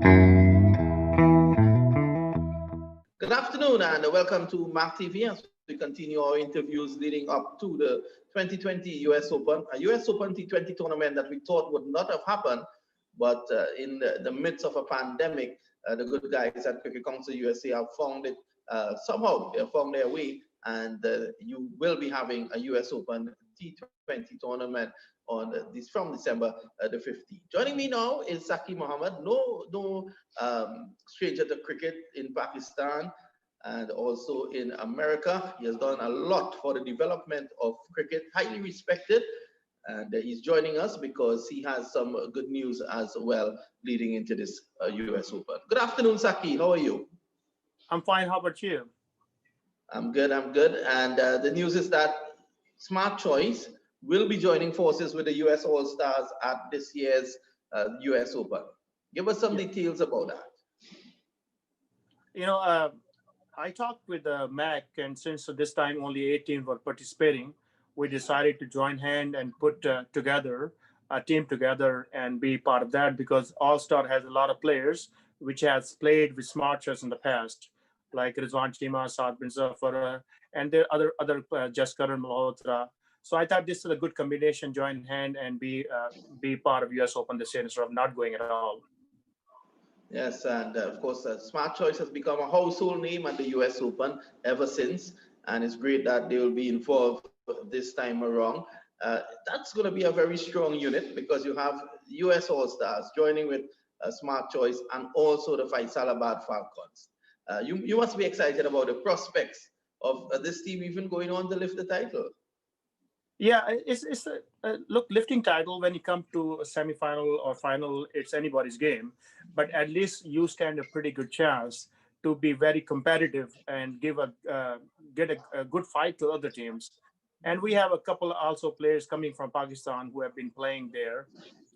Good afternoon and welcome to Mark TV as we continue our interviews leading up to the 2020 US Open, a US Open T20 tournament that we thought would not have happened, but in the midst of a pandemic, the good guys at Cricket Council USA have found it somehow. They have found their way, and you will be having a US Open T20 tournament on this from December the 15th. Joining me now is Saki Mohammed, no stranger to cricket in Pakistan and also in America. He has done a lot for the development of cricket, highly respected, and he's joining us because he has some good news as well leading into this US Open. Good afternoon, Saki. How are you? I'm fine. How about you? I'm good. I'm good. And the news is that Smart Choice will be joining forces with the US All Stars at this year's US Open. Give us some details about that. You know, I talked with Mac, and since this time only 18 were participating, we decided to join hand and put together a team together and be part of that because All Star has a lot of players which has played with Smart Choice in the past, like Rizwan Chima, Saad bin Zafar, and there are other Jaskaran Malhotra. So I thought this is a good combination, join hand and be part of US Open this year instead of not going at all. Yes, and of course, Smart Choice has become a household name at the US Open ever since, and it's great that they will be involved this time around. That's going to be a very strong unit because you have US All Stars joining with Smart Choice and also the Faisalabad Falcons. You must be excited about the prospects of this team even going on to lift the title. Yeah, it's a look, lifting title when you come to a semi-final or final, it's anybody's game, but at least you stand a pretty good chance to be very competitive and get a good fight to other teams. And we have a couple also players coming from Pakistan who have been playing there,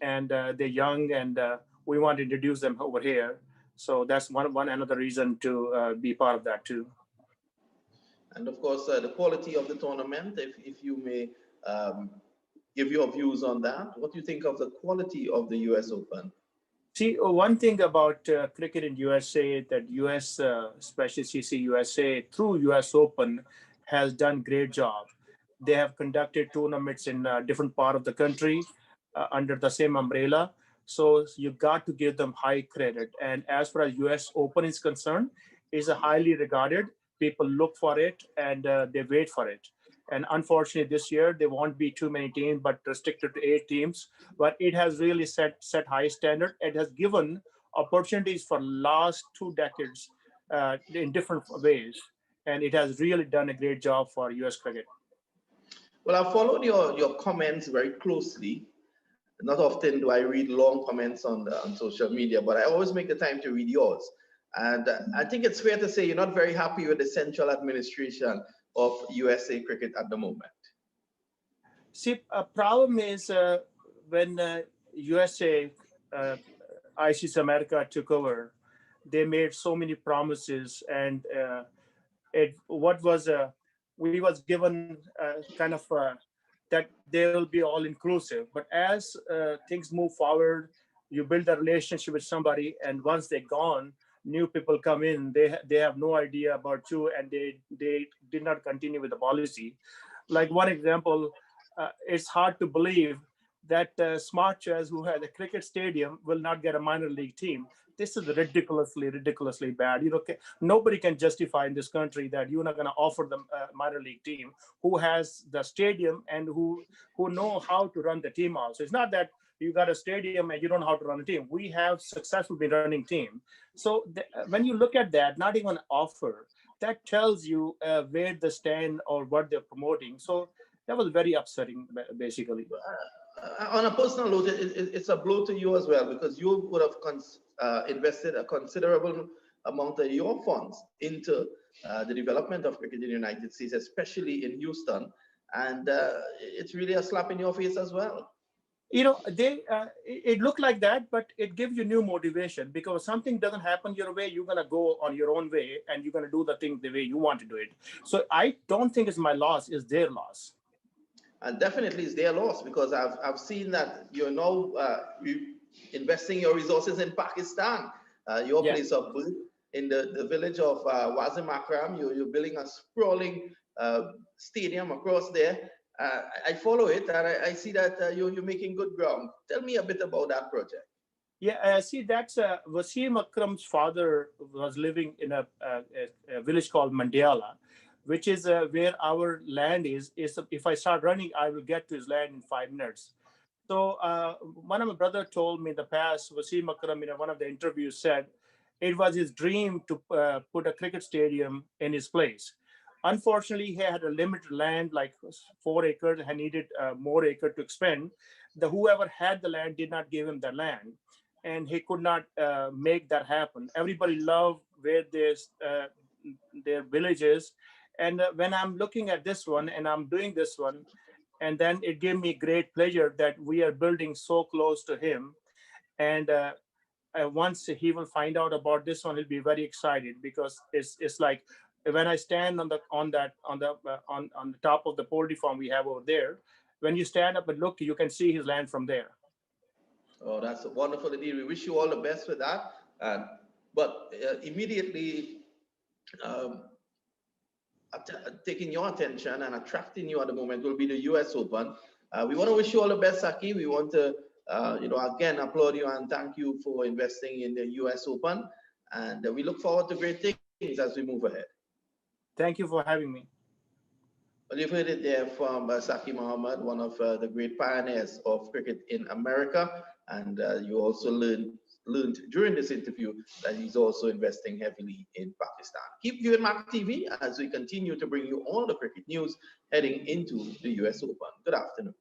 and they're young, and we want to introduce them over here. So that's one another reason to be part of that too. And of course, the quality of the tournament, if you may give your views on that. What do you think of the quality of the US Open? See, one thing about cricket in USA that US, especially CC USA, through US Open, has done great job. They have conducted tournaments in different part of the country under the same umbrella. So you got to give them high credit. And as far as US Open is concerned, is a highly regarded. People look for it and they wait for it. And unfortunately, this year there won't be too many teams, but restricted to 8 teams. But it has really set high standard. It has given opportunities for last 2 decades in different ways, and it has really done a great job for US cricket. Well, I followed your comments very closely. Not often do I read long comments on social media, but I always make the time to read yours. And I think it's fair to say you're not very happy with the central administration of USA cricket at the moment. See, a problem is when USA, ICC America took over, they made so many promises, and we was given kind of that they will be all inclusive. But as things move forward, you build a relationship with somebody, and once they're gone, new people come in. They have no idea about you, and they did not continue with the policy. Like one example, it's hard to believe that Smart Choice, who had a cricket stadium, will not get a minor league team. This is ridiculously bad. Nobody can justify in this country that you're not going to offer them a minor league team who has the stadium and who know how to run the team also. It's not that you got a stadium and you don't know how to run a team. We have successfully been running team. So when you look at that, not even offer, that tells you where they stand or what they're promoting. So that was very upsetting, basically. On a personal note, it's a blow to you as well, because you would have invested a considerable amount of your funds into the development of cricket in the United States, especially in Houston. And it's really a slap in your face as well. It looked like that, but it gives you new motivation, because something doesn't happen your way, you're going to go on your own way and you're going to do the thing the way you want to do it. So I don't think it's my loss, it's their loss. And definitely it's their loss, because I've seen that you're now investing your resources in Pakistan. your Yeah. place of birth, in the village of Wazim Akram. You're building a sprawling stadium across there. I follow it, and I see that you're making good ground. Tell me a bit about that project. Yeah, see, that's Wasim Akram's father was living in a village called Mandiala, which is where our land is. If I start running, I will get to his land in 5 minutes. So one of my brother told me in the past, Wasim Akram, in one of the interviews, said it was his dream to put a cricket stadium in his place. Unfortunately, he had a limited land, like 4 acres, and needed more acre to expand. The whoever had the land did not give him the land, and he could not make that happen. Everybody loved where their village is, and when I'm looking at this one and I'm doing this one, and then it gave me great pleasure that we are building so close to him. And once he will find out about this one, he'll be very excited, because it's like when I stand on the top of the poultry farm we have over there. When you stand up and look, you can see his land from there. Oh, that's wonderful indeed. We wish you all the best with that. But immediately um, taking your attention and attracting you at the moment will be the US Open. We want to wish you all the best, Saki. We want to, again, applaud you and thank you for investing in the US Open. And we look forward to great things as we move ahead. Thank you for having me. Well, you've heard it there from Saki Muhammad, one of the great pioneers of cricket in America. And you also learned during this interview that he's also investing heavily in Pakistan. Keep viewing Mark TV as we continue to bring you all the cricket news heading into the US Open. Good afternoon.